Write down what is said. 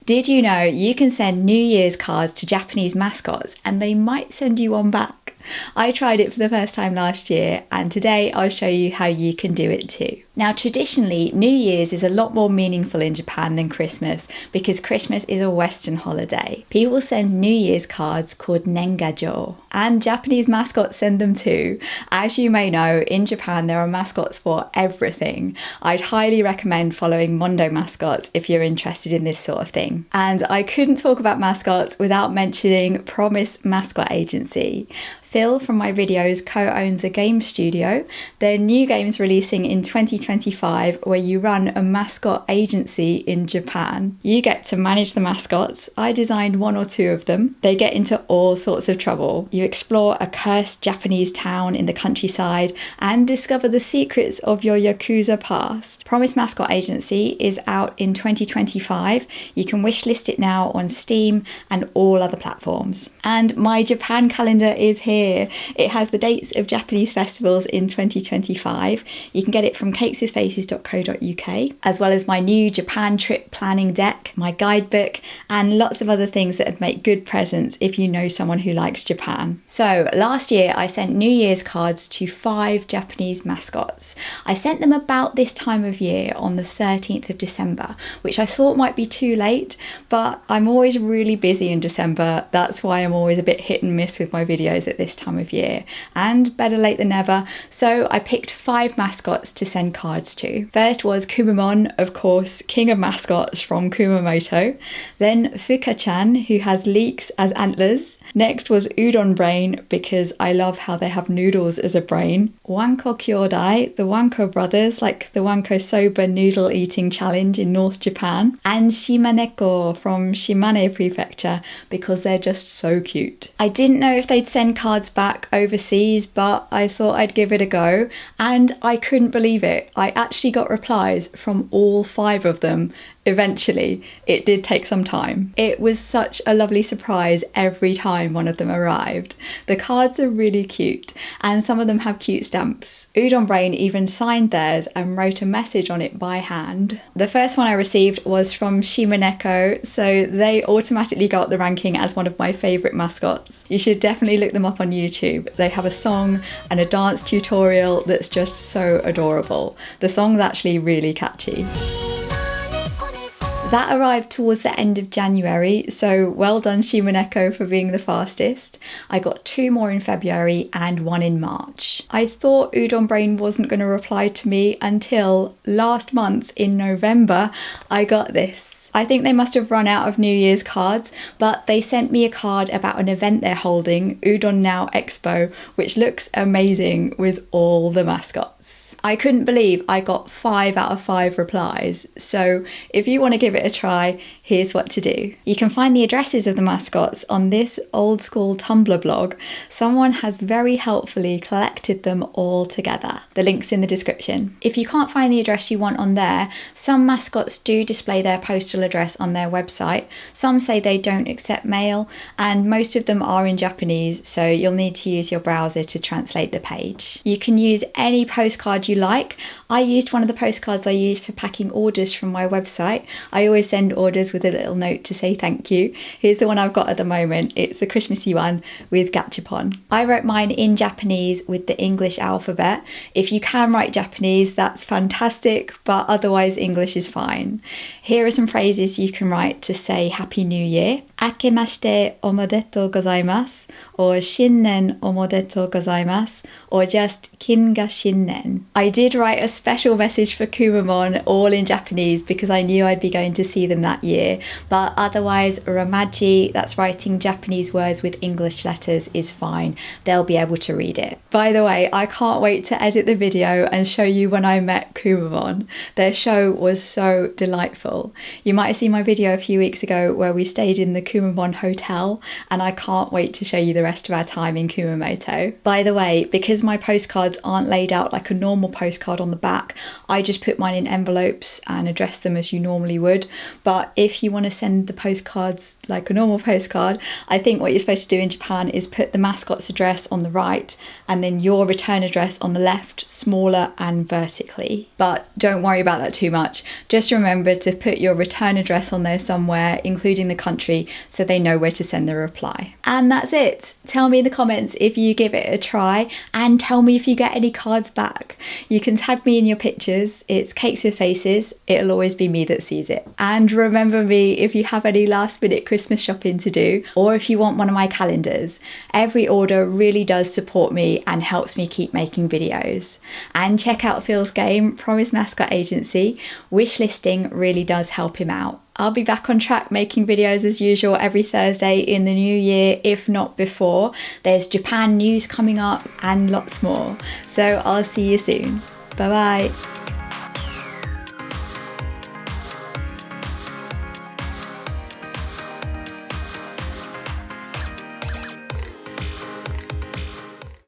Did you know you can send New Year's cards to Japanese mascots and they might send you one back? I tried it for the first time last year, and today I'll show you how you can do it too. Now, traditionally, New Year's is a lot more meaningful in Japan than Christmas because Christmas is a Western holiday. People send New Year's cards called Nengajo, and Japanese mascots send them too. As you may know, in Japan there are mascots for everything. I'd highly recommend following Mondo Mascots if you're interested in this sort of thing. And I couldn't talk about mascots without mentioning Promise Mascot Agency. Phil from my videos co-owns a game studio. Their new game's releasing in 2025 where you run a mascot agency in Japan. You get to manage the mascots. I designed one or two of them. They get into all sorts of trouble. You explore a cursed Japanese town in the countryside and discover the secrets of your Yakuza past. Promise Mascot Agency is out in 2025. You can wishlist it now on Steam and all other platforms. And my Japan calendar is here. It has the dates of Japanese festivals in 2025. You can get it from cakeswithfaces.co.uk, as well as my new Japan trip planning deck, my guidebook, and lots of other things that would make good presents if you know someone who likes Japan. So last year I sent New Year's cards to 5 Japanese mascots. I sent them about this time of year on the 13th of December, which I thought might be too late, but I'm always really busy in December. That's why I'm always a bit hit and miss with my videos at this time of year, and better late than never. So I picked 5 mascots to send cards to. First was Kumamon, of course, king of mascots from Kumamoto. Then Fuka-chan, who has leeks as antlers. Next was Udon Brain, because I love how they have noodles as a brain. Wanko Kyodai, the Wanko brothers, like the Wanko Soba noodle eating challenge in North Japan. And Shimaneko from Shimane Prefecture, because they're just so cute. I didn't know if they'd send cards back overseas, but I thought I'd give it a go, and I couldn't believe it. I actually got replies from all 5 of them. Eventually. It did take some time. It was such a lovely surprise every time one of them arrived. The cards are really cute, and some of them have cute stamps. Udon Brain even signed theirs and wrote a message on it by hand. The first one I received was from Shimaneko, so they automatically got up the ranking as one of my favourite mascots. You should definitely look them up on YouTube. They have a song and a dance tutorial that's just so adorable. The song's actually really catchy. That arrived towards the end of January, so well done Shimaneko for being the fastest. I got 2 more in February and 1 in March. I thought Udon Brain wasn't going to reply to me until last month in November. I got this. I think they must have run out of New Year's cards, but they sent me a card about an event they're holding, Udon Now Expo, which looks amazing with all the mascots. I couldn't believe I got 5 out of 5 replies, so if you want to give it a try, here's what to do. You can find the addresses of the mascots on this old school Tumblr blog. Someone has very helpfully collected them all together. The link's in the description. If you can't find the address you want on there, some mascots do display their postal address on their website. Some say they don't accept mail, and most of them are in Japanese, so you'll need to use your browser to translate the page. You can use any postcard you like. I used one of the postcards I used for packing orders from my website. I always send orders with a little note to say thank you. Here's the one I've got at the moment. It's a Christmassy one with gachapon. I wrote mine in Japanese with the English alphabet. If you can write Japanese, that's fantastic, but otherwise English is fine. Here are some phrases you can write to say Happy New Year. Akemashite omodetou gozaimasu, or Shinnen omodetou gozaimasu, or just Kin ga Shinnen. I did write a special message for Kumamon, all in Japanese, because I knew I'd be going to see them that year, but otherwise Ramaji, that's writing Japanese words with English letters, is fine. They'll be able to read it. By the way, I can't wait to edit the video and show you when I met Kumamon. Their show was so delightful. You might have seen my video a few weeks ago where we stayed in the Kumamon hotel, and I can't wait to show you the rest of our time in Kumamoto. By the way, because because my postcards aren't laid out like a normal postcard on the back, I just put mine in envelopes and address them as you normally would. But if you want to send the postcards like a normal postcard, I think what you're supposed to do in Japan is put the mascot's address on the right and then your return address on the left, smaller and vertically. But don't worry about that too much. Just remember to put your return address on there somewhere, including the country, so they know where to send the reply. And that's it. Tell me in the comments if you give it a try, and tell me if you get any cards back. You can tag me in your pictures. It's Cakes with Faces. It'll always be me that sees it. And remember me if you have any last minute Christmas shopping to do, or if you want one of my calendars. Every order really does support me and helps me keep making videos. And check out Phil's game, Promise Mascot Agency. Wish listing really does help him out. I'll be back on track making videos as usual every Thursday in the new year, if not before. There's Japan news coming up and lots more. So I'll see you soon. Bye bye.